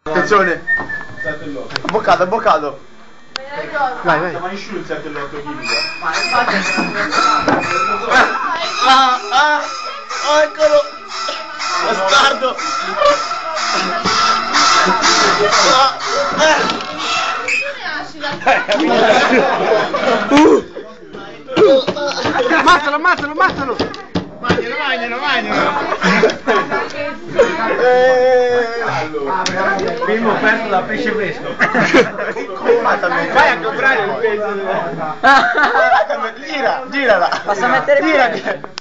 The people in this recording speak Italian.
Attenzione. Boccato, boccato. Vai, vai. Ma in Schulz 7,8 kg. Eccolo. Bastardo. Ammazzalo, ammazzalo, ammazzalo. Magnalo. Primo offerto da pesce fresco. Vai a comprare il pezzo. Girala. Posso mettere Girala.